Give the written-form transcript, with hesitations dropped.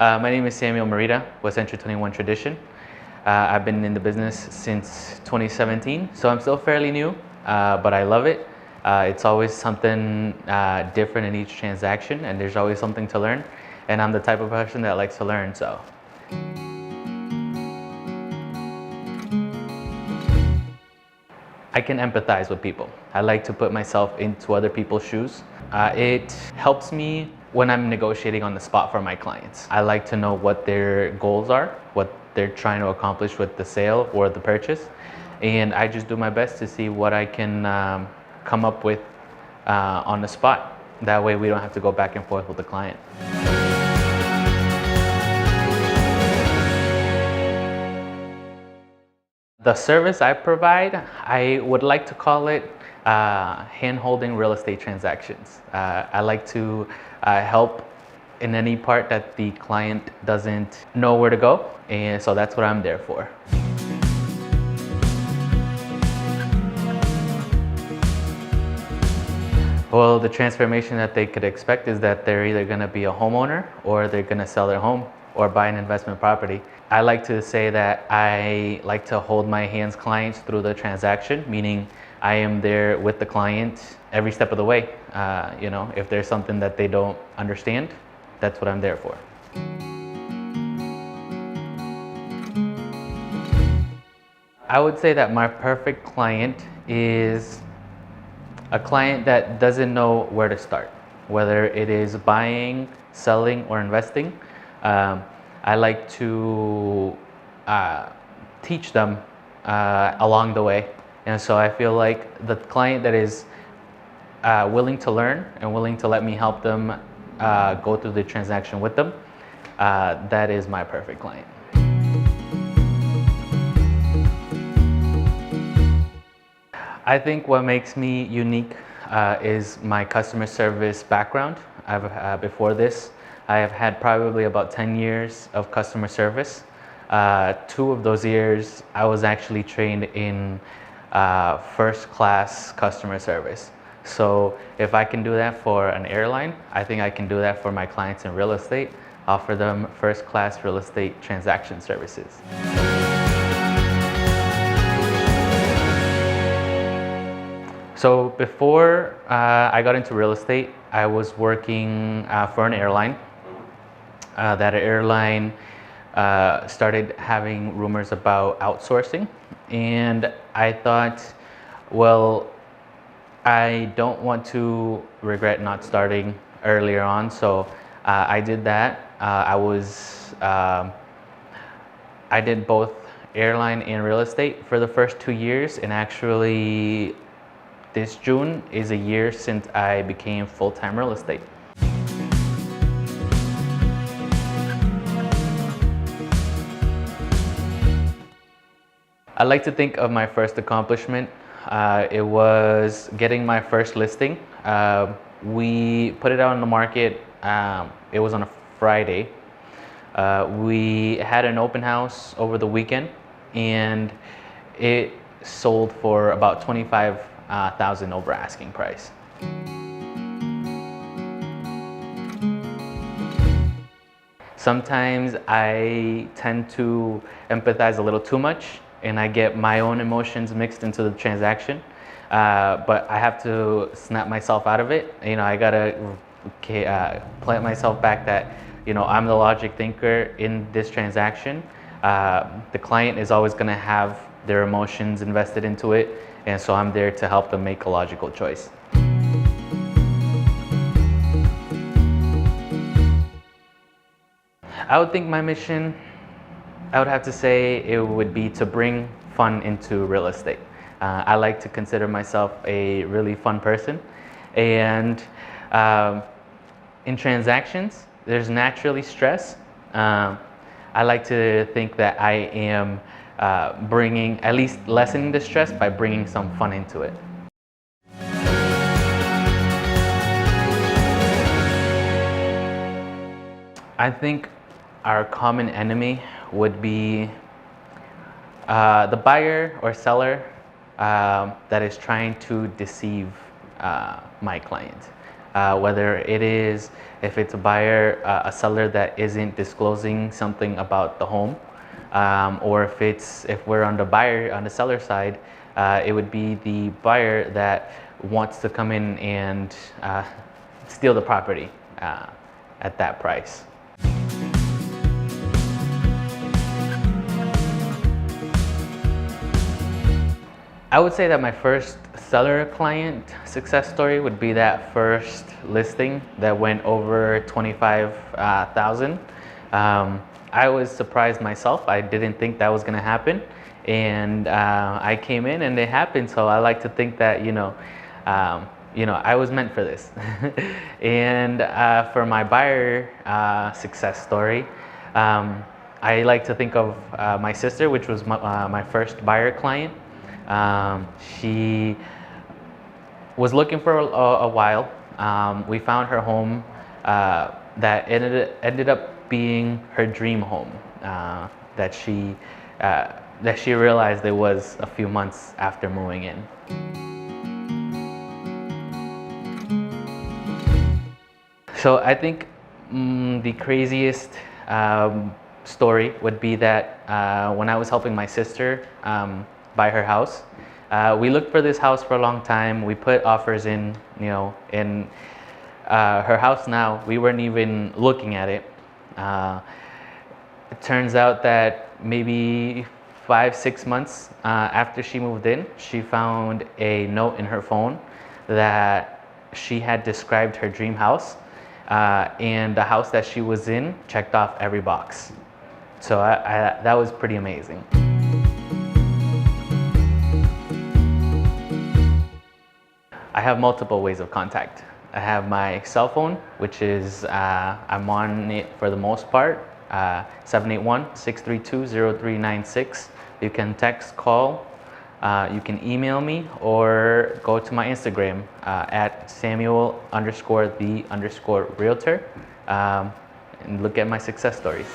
My name is Samuel Merida with Century 21 Tradition. I've been in the business since 2017, so I'm still fairly new, but I love it. It's always something different in each transaction, and there's always something to learn. And I'm the type of person that likes to learn, so. I can empathize with people. I like to put myself into other people's shoes. It helps me when I'm negotiating on the spot for my clients. I like to know what their goals are, what they're trying to accomplish with the sale or the purchase. And I just do my best to see what I can come up with on the spot. That way we don't have to go back and forth with the client. The service I provide, I would like to call it hand-holding real estate transactions. I like to help in any part that the client doesn't know where to go, and so that's what I'm there for. Well, the transformation that they could expect is that they're either going to be a homeowner or they're going to sell their home or buy an investment property. I like to say that I like to hold my hands clients through the transaction, meaning I am there with the client every step of the way. If there's something that they don't understand, that's what I'm there for. I would say that my perfect client is a client that doesn't know where to start, whether it is buying, selling, or investing. I like to teach them along the way. And so I feel like the client that is willing to learn and willing to let me help them go through the transaction with them, that is my perfect client. I think what makes me unique is my customer service background. Before this, I have had probably about 10 years of customer service. 2 of those years, I was actually trained in first-class customer service. So if I can do that for an airline, I think I can do that for my clients in real estate, offer them first-class real estate transaction services. So before I got into real estate, I was working for an airline. That airline started having rumors about outsourcing, and I thought, well, I don't want to regret not starting earlier on, so I did that. I did both airline and real estate for the first 2 years, and actually this June is a year since I became full-time real estate. I like to think of my first accomplishment. It was getting my first listing. We put it out on the market. It was on a Friday. We had an open house over the weekend, and it sold for about $25,000 over asking price. Sometimes I tend to empathize a little too much, and I get my own emotions mixed into the transaction, but I have to snap myself out of it. I gotta plant myself back that I'm the logic thinker in this transaction. The client is always gonna have their emotions invested into it, and so I'm there to help them make a logical choice. I would think my mission, I would have to say it would be to bring fun into real estate. I like to consider myself a really fun person, and in transactions, there's naturally stress. I like to think that I am bringing, at least lessening the stress by bringing some fun into it. I think our common enemy would be the buyer or seller that is trying to deceive my client. whether it is if it's a buyer, a seller that isn't disclosing something about the home, or if we're on the seller side, it would be the buyer that wants to come in and steal the property at that price. I would say that my first seller client success story would be that first listing that went over 25,000. I was surprised myself. I didn't think that was going to happen, and I came in and it happened. So I like to think that I was meant for this. And for my buyer success story, I like to think of my sister, which was my first buyer client. She was looking for a while. We found her home that ended up being her dream home, that she realized it was a few months after moving in. So I think the craziest story would be that when I was helping my sister buy her house, we looked for this house for a long time. We put offers in, in her house now. We weren't even looking at it. It turns out that maybe 5-6 months after she moved in, she found a note in her phone that she had described her dream house, and the house that she was in checked off every box. So that was pretty amazing. I have multiple ways of contact. I have my cell phone, which is, I'm on it for the most part, 781-632-0396. You can text, call, you can email me, or go to my Instagram at Samuel_the_realtor and look at my success stories.